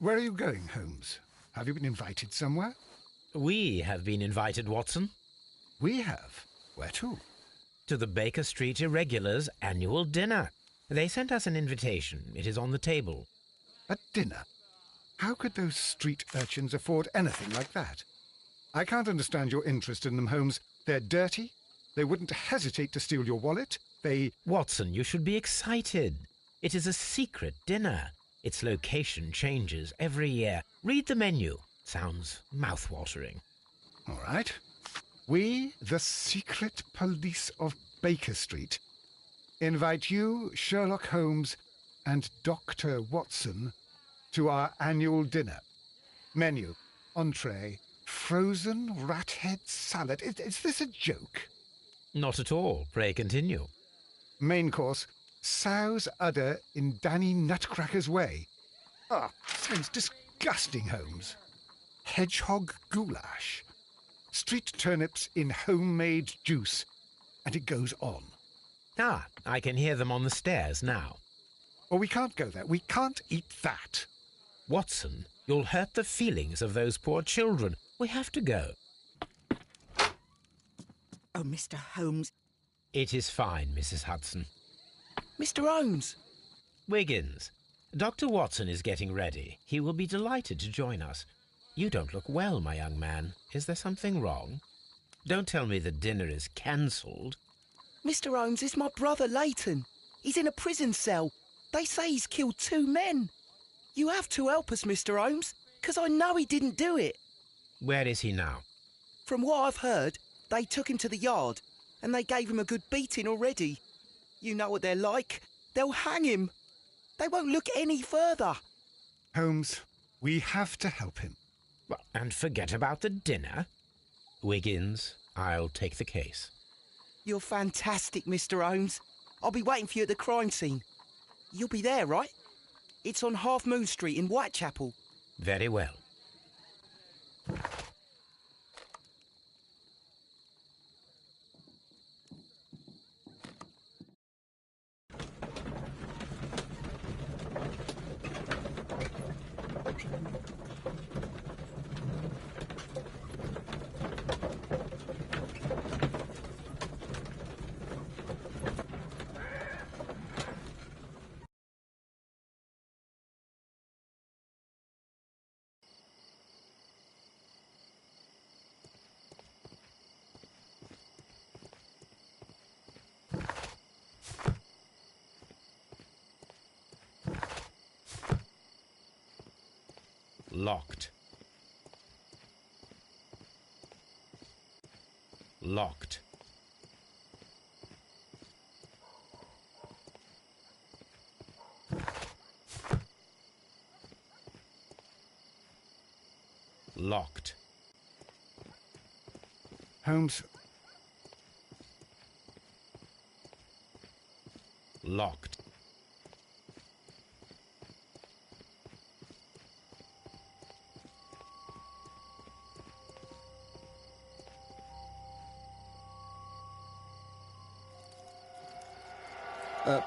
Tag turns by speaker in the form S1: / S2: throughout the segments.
S1: Where are you going, Holmes? Have you been invited somewhere?
S2: We have been invited, Watson.
S1: We have. Where to?
S2: To the Baker Street Irregulars' annual dinner. They sent us an invitation. It is on the table.
S1: A dinner? How could those street urchins afford anything like that? I can't understand your interest in them, Holmes. They're dirty. They wouldn't hesitate to steal your wallet.
S2: Watson, you should be excited. It is a secret dinner. Its location changes every year. Read the menu. Sounds mouth-watering.
S1: All right. We, the secret police of Baker Street, invite you, Sherlock Holmes, and Dr. Watson to our annual dinner. Menu, entree, frozen rat head salad. Is this a joke?
S2: Not at all. Pray continue.
S1: Main course, sow's udder in Danny Nutcracker's way. Sounds disgusting, Holmes. Hedgehog goulash. Street turnips in homemade juice. And it goes on.
S2: I can hear them on the stairs now.
S1: Oh, we can't go there. We can't eat that.
S2: Watson, you'll hurt the feelings of those poor children. We have to go.
S3: Oh, Mr. Holmes.
S2: It is fine, Mrs. Hudson.
S3: Mr. Holmes!
S2: Wiggins, Dr. Watson is getting ready. He will be delighted to join us. You don't look well, my young man. Is there something wrong? Don't tell me the dinner is cancelled.
S3: Mr. Holmes, it's my brother Leighton. He's in a prison cell. They say he's killed 2 men. You have to help us, Mr. Holmes, because I know he didn't do it.
S2: Where is he now?
S3: From what I've heard, they took him to the yard, and they gave him a good beating already. You know what they're like. They'll hang him. They won't look any further.
S1: Holmes, we have to help him.
S2: Well, and forget about the dinner. Wiggins, I'll take the case.
S3: You're fantastic, Mr. Holmes. I'll be waiting for you at the crime scene. You'll be there, right? It's on Half Moon Street in Whitechapel.
S2: Very well. Locked. Locked. Locked.
S1: Holmes.
S2: Locked.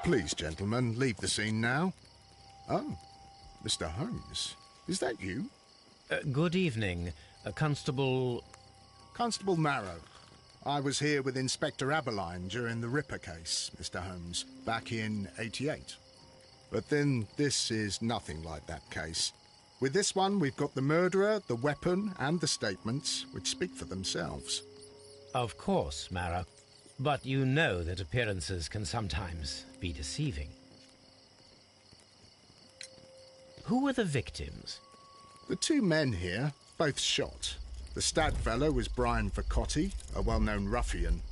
S4: Please, gentlemen, leave the scene now. Oh, Mr. Holmes, is that you?
S2: Good evening, Constable...
S4: Constable Marrow. I was here with Inspector Aberline during the Ripper case, Mr. Holmes, back in '88. But then this is nothing like that case. With this one, we've got the murderer, the weapon, and the statements, which speak for themselves.
S2: Of course, Marrow. But you know that appearances can sometimes be deceiving. Who were the victims?
S4: The 2 men here, both shot. The stab fellow was Brian Vercotti, a well-known ruffian.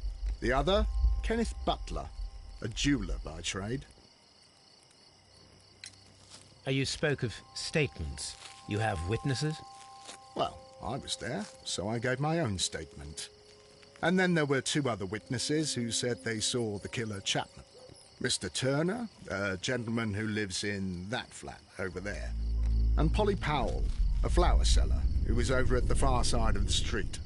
S4: The other, Kenneth Butler, a jeweller by trade.
S2: You spoke of statements. You have witnesses?
S4: Well, I was there, so I gave my own statement. And then there were 2 other witnesses who said they saw the killer Chapman. Mr. Turner, a gentleman who lives in that flat over there. And Polly Powell, a flower seller, who was over at the far side of the street.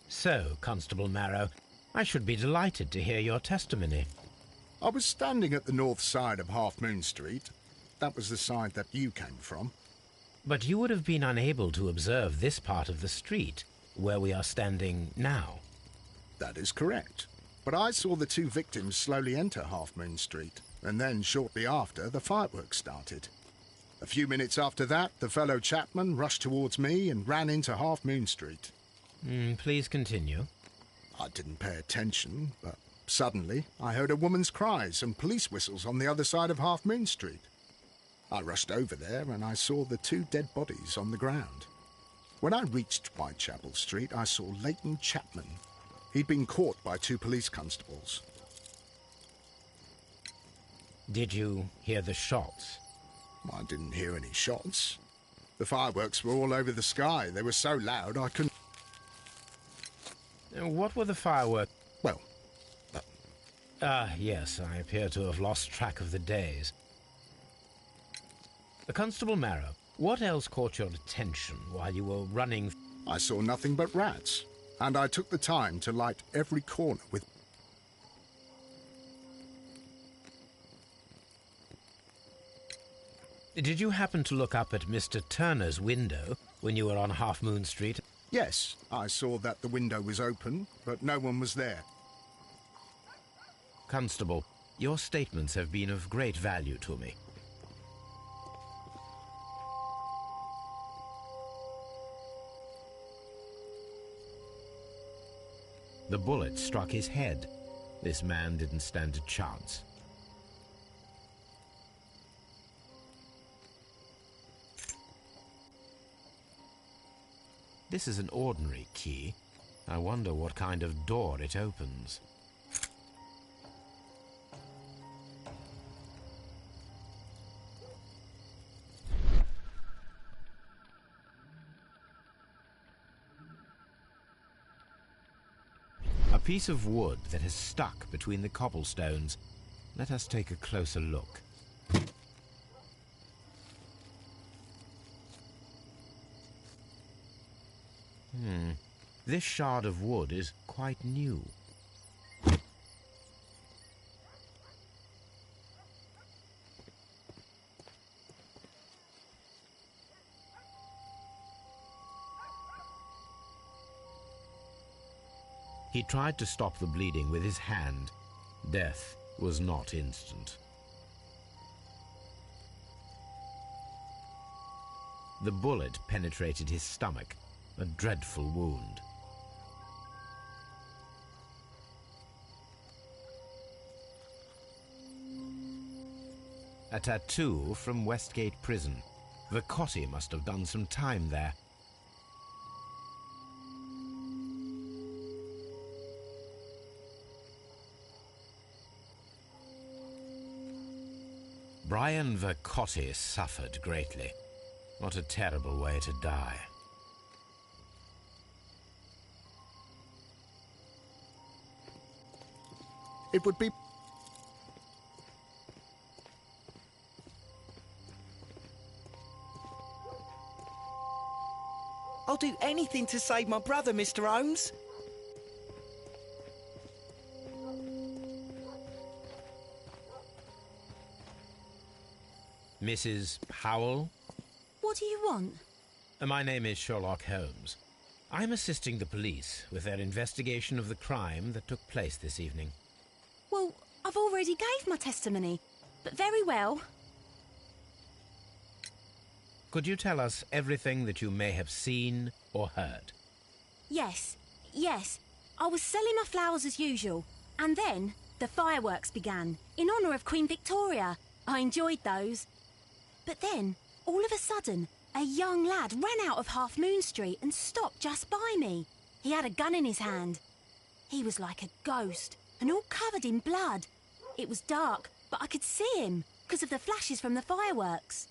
S2: So, Constable Marrow, I should be delighted to hear your testimony.
S4: I was standing at the north side of Half Moon Street. that was the side that you came from.
S2: But you would have been unable to observe this part of the street, where we are standing now.
S4: That is correct. But I saw the two victims slowly enter Half Moon Street, and then shortly after, the fireworks started. A few minutes after that, the fellow Chapman rushed towards me and ran into Half Moon Street.
S2: Please continue.
S4: I didn't pay attention, but suddenly I heard a woman's cries and police whistles on the other side of Half Moon Street. I rushed over there and I saw the two dead bodies on the ground. When I reached Whitechapel Street, I saw Leighton Chapman. He'd been caught by two police constables.
S2: Did you hear the shots?
S4: I didn't hear any shots. The fireworks were all over the sky. They were so loud I couldn't...
S2: What were the fireworks?
S4: Well...
S2: yes, I appear to have lost track of the days. Constable Marrow, what else caught your attention while you were running?
S4: I saw nothing but rats, and I took the time to light every corner with...
S2: Did you happen to look up at Mr. Turner's window when you were on Half Moon Street?
S4: Yes, I saw that the window was open, but no one was there.
S2: Constable, your statements have been of great value to me. The bullet struck his head. This man didn't stand a chance. This is an ordinary key. I wonder what kind of door it opens. A piece of wood that has stuck between the cobblestones. Let us take a closer look. This shard of wood is quite new. He tried to stop the bleeding with his hand. Death was not instant. The bullet penetrated his stomach, a dreadful wound. A tattoo from Westgate Prison. Vacotti must have done some time there. Brian Vacotti suffered greatly. What a terrible way to die.
S4: It would be...
S3: I'll do anything to save my brother, Mr. Holmes.
S2: Mrs. Powell?
S5: What do you want?
S2: My name is Sherlock Holmes. I'm assisting the police with their investigation of the crime that took place this evening.
S5: Well, I've already gave my testimony, but very well.
S2: Could you tell us everything that you may have seen or heard?
S5: Yes. I was selling my flowers as usual, and then the fireworks began, in honour of Queen Victoria. I enjoyed those. But then, all of a sudden, a young lad ran out of Half Moon Street and stopped just by me. He had a gun in his hand. He was like a ghost, and all covered in blood. It was dark, but I could see him, because of the flashes from the fireworks.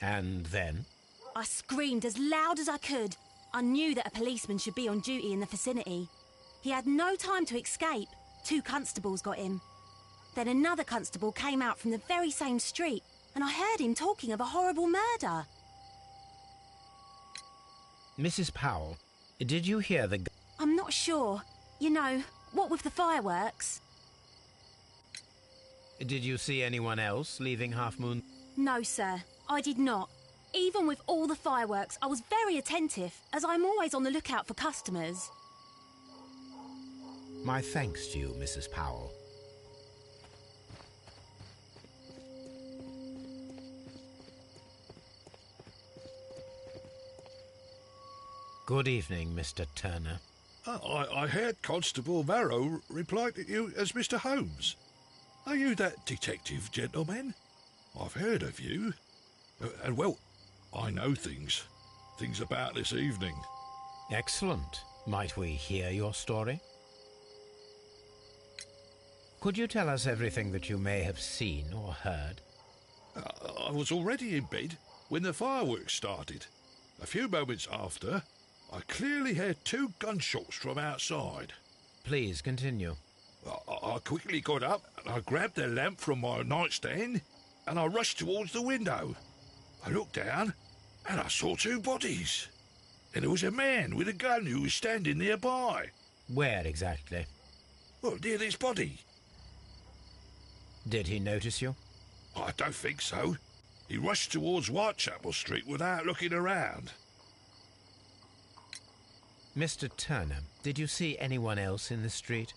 S2: And then?
S5: I screamed as loud as I could. I knew that a policeman should be on duty in the vicinity. He had no time to escape. 2 constables got him. Then another constable came out from the very same street, and I heard him talking of a horrible murder.
S2: Mrs. Powell, did you hear the...
S5: I'm not sure. You know, what with the fireworks?
S2: Did you see anyone else leaving Half Moon?
S5: No, sir, I did not. Even with all the fireworks, I was very attentive, as I'm always on the lookout for customers.
S2: My thanks to you, Mrs. Powell. Good evening, Mr. Turner.
S6: I heard Constable Marrow reply to you as Mr. Holmes. Are you that detective, gentleman? I've heard of you. And, well, I know things about this evening.
S2: Excellent. Might we hear your story? Could you tell us everything that you may have seen or heard?
S6: I was already in bed when the fireworks started. A few moments after, I clearly heard 2 gunshots from outside.
S2: Please continue.
S6: I quickly got up and I grabbed the lamp from my nightstand and I rushed towards the window. I looked down and I saw 2 bodies. And there was a man with a gun who was standing nearby.
S2: Where exactly?
S6: Well, near this body.
S2: Did he notice you?
S6: I don't think so. He rushed towards Whitechapel Street without looking around.
S2: Mr. Turner, did you see anyone else in the street?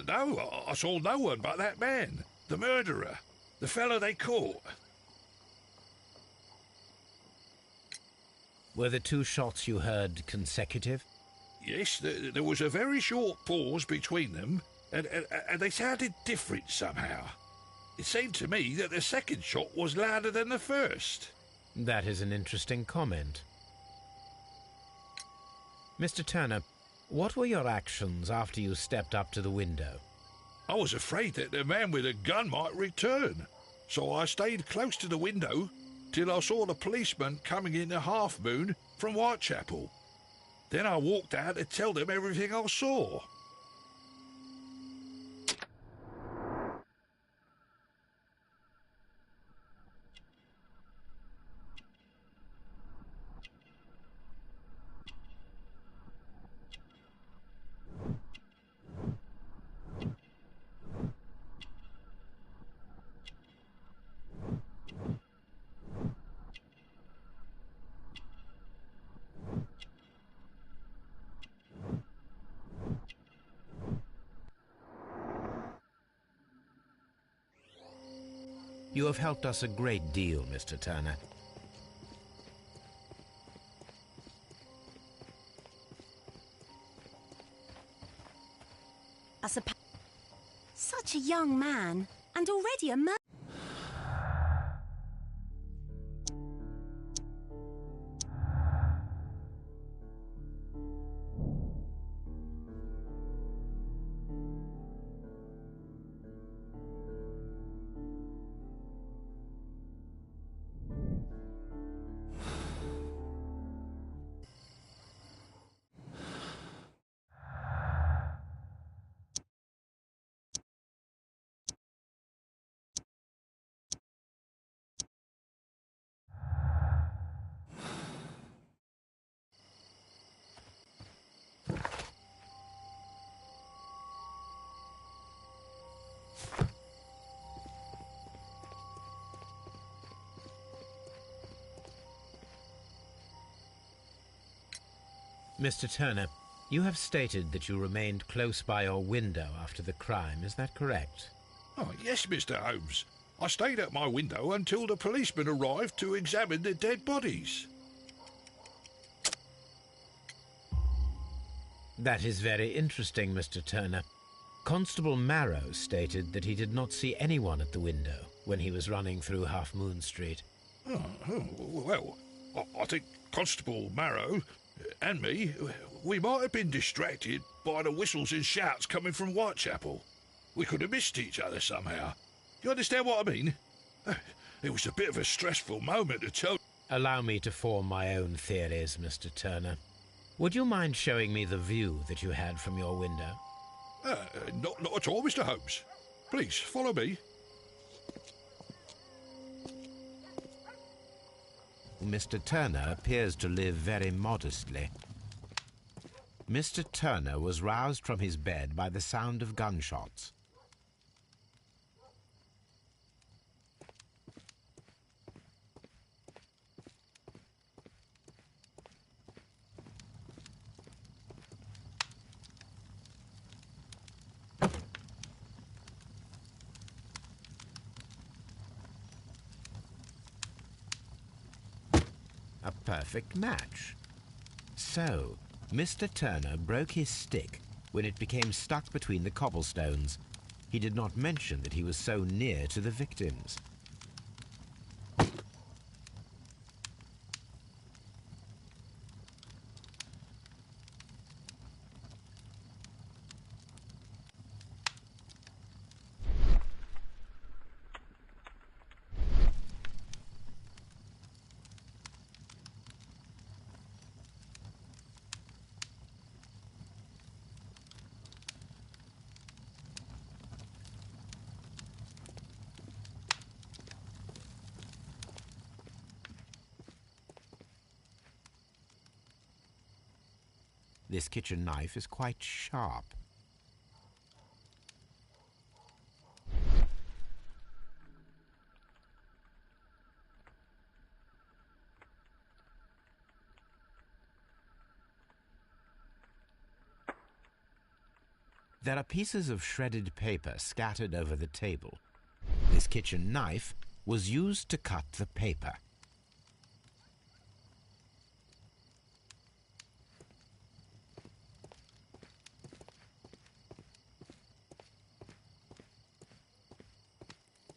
S6: No, I saw no one but that man, the murderer, the fellow they caught.
S2: Were the 2 shots you heard consecutive?
S6: Yes, there was a very short pause between them, and they sounded different somehow. It seemed to me that the second shot was louder than the first.
S2: That is an interesting comment. Mr. Turner, what were your actions after you stepped up to the window?
S6: I was afraid that the man with a gun might return, so I stayed close to the window till I saw the policeman coming in the Half Moon from Whitechapel. Then I walked out to tell them everything I saw.
S2: You have helped us a great deal, Mr. Turner.
S5: Such a young man, and already a murderer.
S2: Mr. Turner, you have stated that you remained close by your window after the crime, is that correct?
S6: Oh, yes, Mr. Holmes. I stayed at my window until the policeman arrived to examine the dead bodies.
S2: That is very interesting, Mr. Turner. Constable Marrow stated that he did not see anyone at the window when he was running through Half Moon Street.
S6: Well, I think Constable Marrow and me, we might have been distracted by the whistles and shouts coming from Whitechapel. We could have missed each other somehow. You understand what I mean? It was a bit of a stressful moment to tell.
S2: Allow me to form my own theories, Mr. Turner. Would you mind showing me the view that you had from your window?
S6: Not at all, Mr. Holmes. Please, follow me.
S2: Mr. Turner appears to live very modestly. Mr. Turner was roused from his bed by the sound of gunshots. A perfect match. So, Mr. Turner broke his stick when it became stuck between the cobblestones. He did not mention that he was so near to the victims. This kitchen knife is quite sharp. There are pieces of shredded paper scattered over the table. This kitchen knife was used to cut the paper.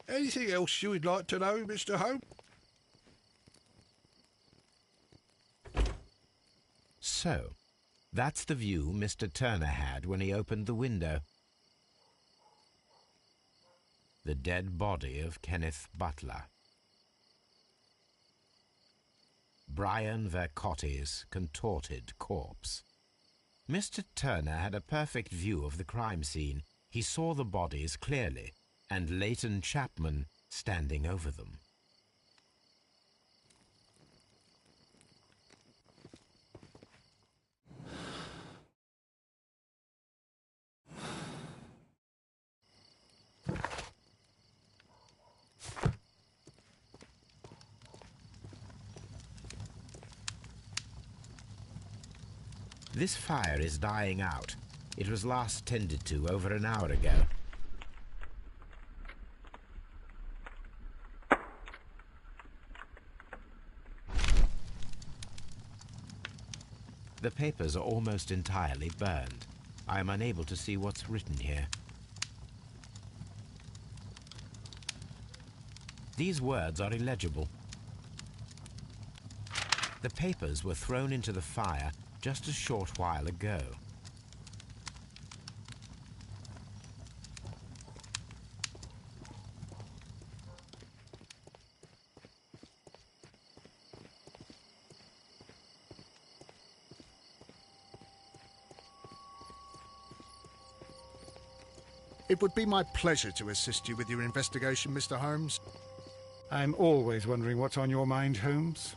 S6: Anything else you would like to know, Mr. Holmes?
S2: So, that's the view Mr. Turner had when he opened the window. The dead body of Kenneth Butler. Brian Vercotti's contorted corpse. Mr. Turner had a perfect view of the crime scene. He saw the bodies clearly, and Leighton Chapman standing over them. This fire is dying out. It was last tended to over an hour ago. The papers are almost entirely burned. I am unable to see what's written here. These words are illegible. The papers were thrown into the fire just a short while ago.
S4: It would be my pleasure to assist you with your investigation, Mr. Holmes.
S1: I'm always wondering what's on your mind, Holmes.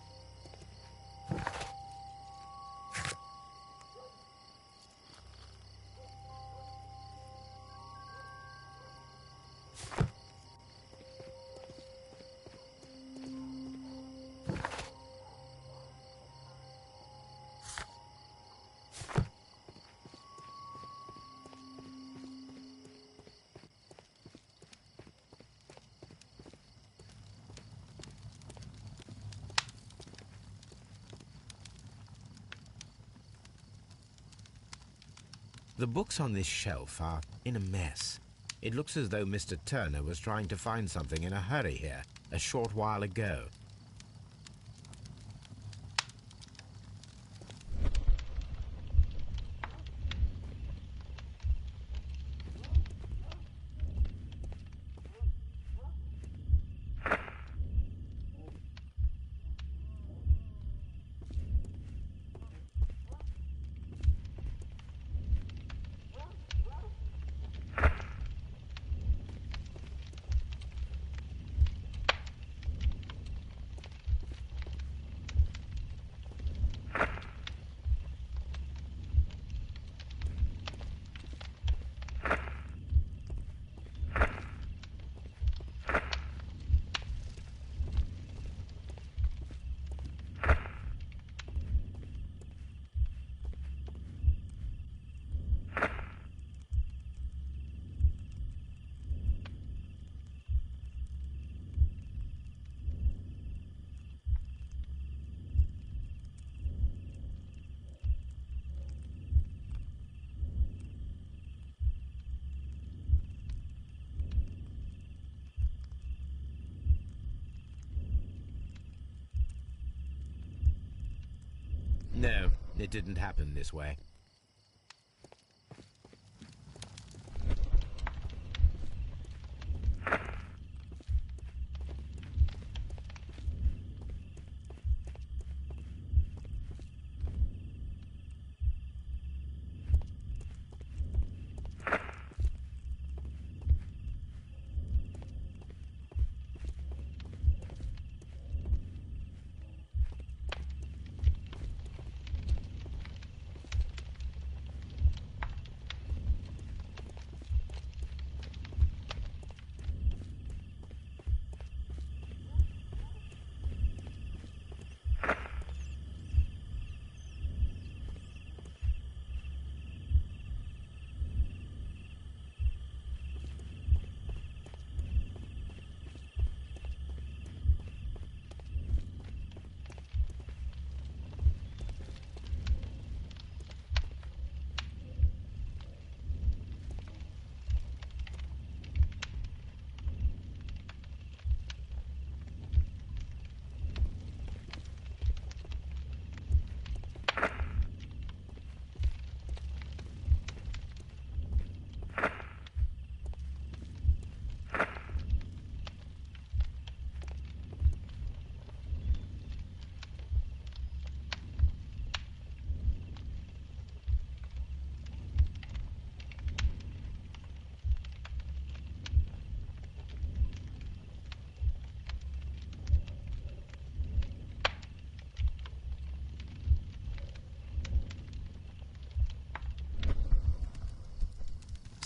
S2: The books on this shelf are in a mess. It looks as though Mr. Turner was trying to find something in a hurry here a short while ago. didn't happen this way.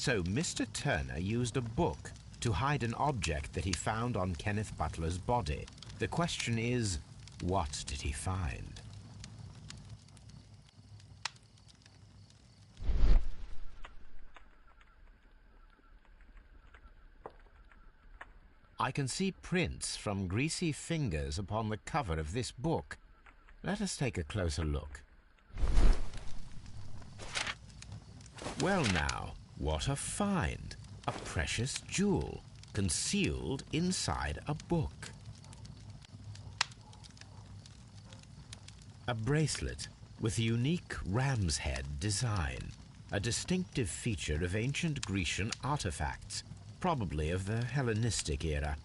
S2: So Mr. Turner used a book to hide an object that he found on Kenneth Butler's body. The question is, what did he find? I can see prints from greasy fingers upon the cover of this book. Let us take a closer look. Well now, what a find! A precious jewel concealed inside a book. A bracelet with a unique ram's head design, a distinctive feature of ancient Grecian artifacts, probably of the Hellenistic era.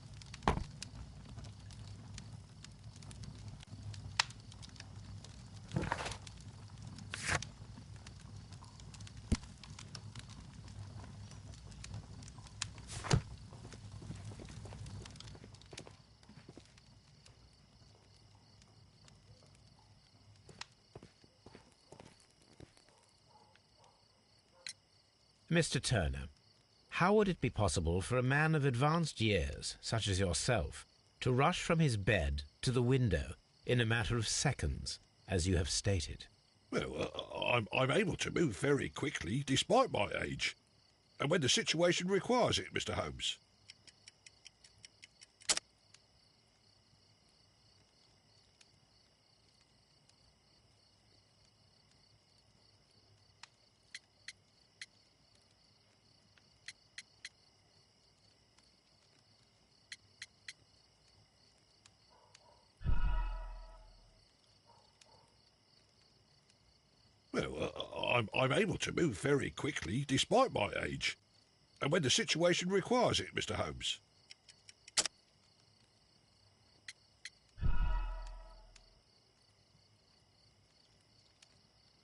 S2: Mr. Turner, how would it be possible for a man of advanced years, such as yourself, to rush from his bed to the window in a matter of seconds, as you have stated?
S6: Well, I'm able to move very quickly, despite my age. And when the situation requires it, Mr. Holmes. Well, I'm able to move very quickly, despite my age. And when the situation requires it, Mr. Holmes.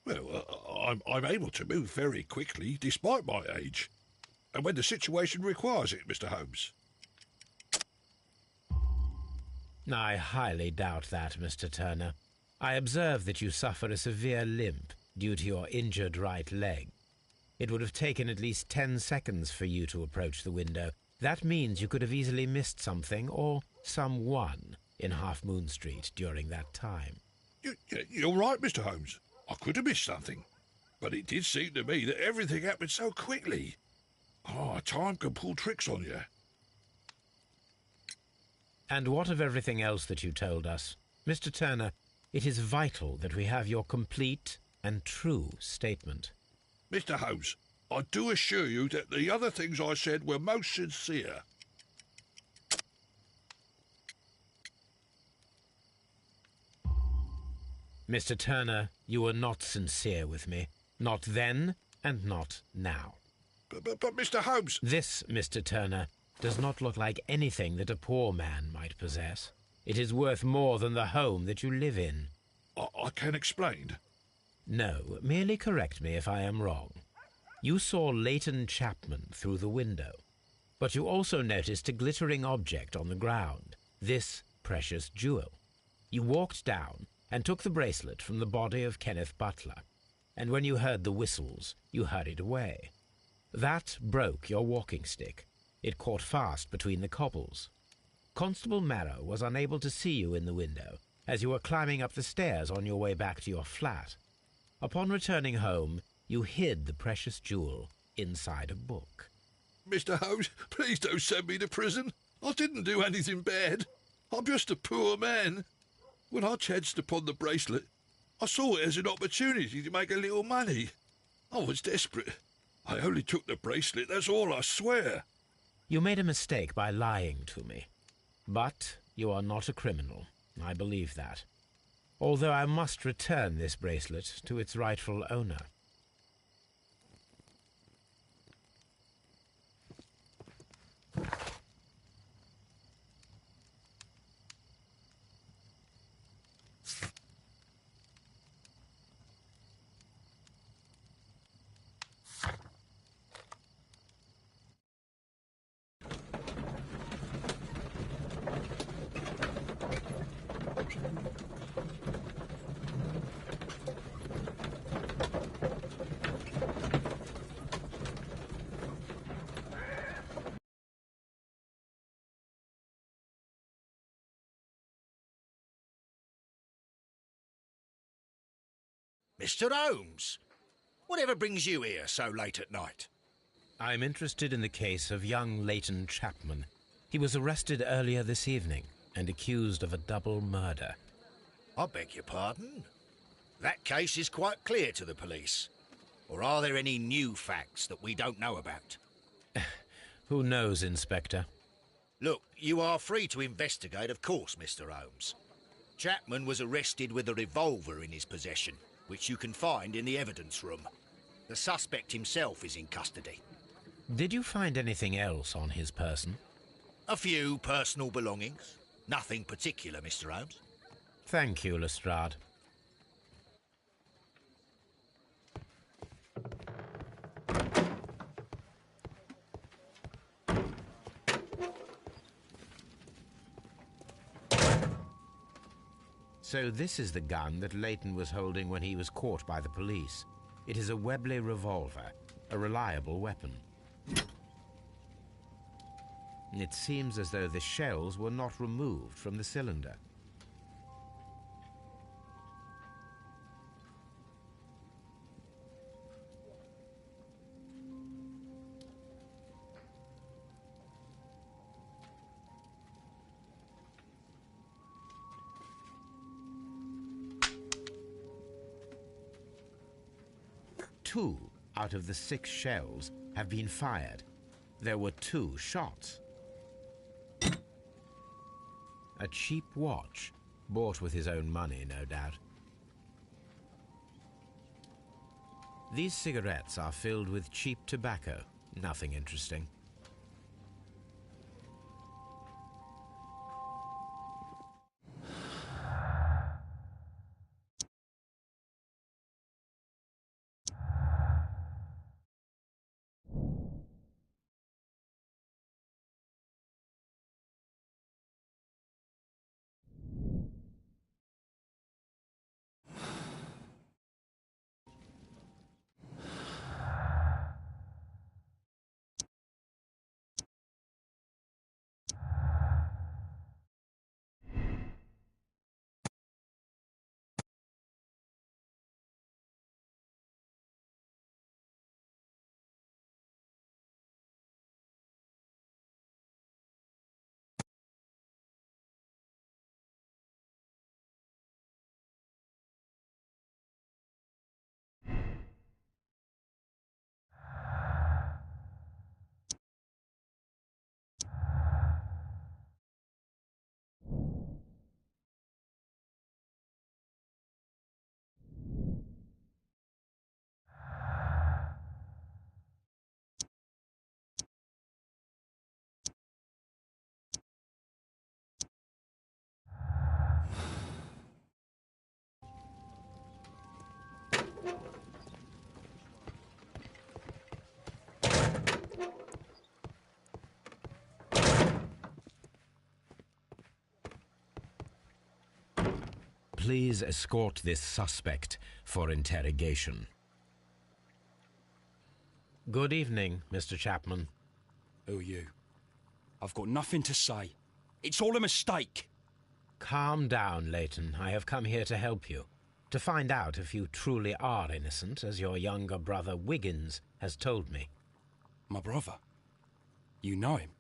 S6: Well, I'm able to move very quickly, despite my age. And when the situation requires it, Mr. Holmes.
S2: I highly doubt that, Mr. Turner. I observe that you suffer a severe limp due to your injured right leg. It would have taken at least 10 seconds for you to approach the window. That means you could have easily missed something or someone in Half Moon Street during that time.
S6: You're right, Mr. Holmes. I could have missed something. But it did seem to me that everything happened so quickly. Time can pull tricks on you.
S2: And what of everything else that you told us? Mr. Turner, it is vital that we have your complete and true statement.
S6: Mr. Holmes, I do assure you that the other things I said were most sincere.
S2: Mr. Turner, you were not sincere with me. Not then, and not now.
S6: But Mr. Holmes...
S2: This, Mr. Turner, does not look like anything that a poor man might possess. It is worth more than the home that you live in.
S6: I can explain.
S2: No, merely correct me if I am wrong. You saw Leighton Chapman through the window, but you also noticed a glittering object on the ground, this precious jewel. You walked down and took the bracelet from the body of Kenneth Butler, and when you heard the whistles, you hurried away. That broke your walking stick. It caught fast between the cobbles. Constable Marrow was unable to see you in the window as you were climbing up the stairs on your way back to your flat. Upon returning home, you hid the precious jewel inside a book.
S6: Mr. Holmes, please don't send me to prison. I didn't do anything bad. I'm just a poor man. When I chanced upon the bracelet, I saw it as an opportunity to make a little money. I was desperate. I only took the bracelet, that's all, I swear.
S2: You made a mistake by lying to me. But you are not a criminal. I believe that. Although I must return this bracelet to its rightful owner.
S7: Mr. Holmes, whatever brings you here so late at night?
S2: I'm interested in the case of young Leighton Chapman. He was arrested earlier this evening and accused of a double murder.
S7: I beg your pardon? That case is quite clear to the police. Or are there any new facts that we don't know about?
S2: Who knows, Inspector?
S7: Look, you are free to investigate, of course, Mr. Holmes. Chapman was arrested with a revolver in his possession, which you can find in the evidence room. The suspect himself is in custody.
S2: Did you find anything else on his person?
S7: A few personal belongings. Nothing particular, Mr. Holmes.
S2: Thank you, Lestrade. So this is the gun that Leighton was holding when he was caught by the police. It is a Webley revolver, a reliable weapon. It seems as though the shells were not removed from the cylinder. Two out of the 6 shells have been fired. There were 2 shots. A cheap watch, bought with his own money, no doubt. These cigarettes are filled with cheap tobacco, nothing interesting. please escort this suspect for interrogation. Good evening, Mr. Chapman.
S8: Who are you? I've got nothing to say. It's all a mistake.
S2: Calm down, Leighton. I have come here to help you. To find out if you truly are innocent, as your younger brother Wiggins has told me.
S8: My brother? You know him?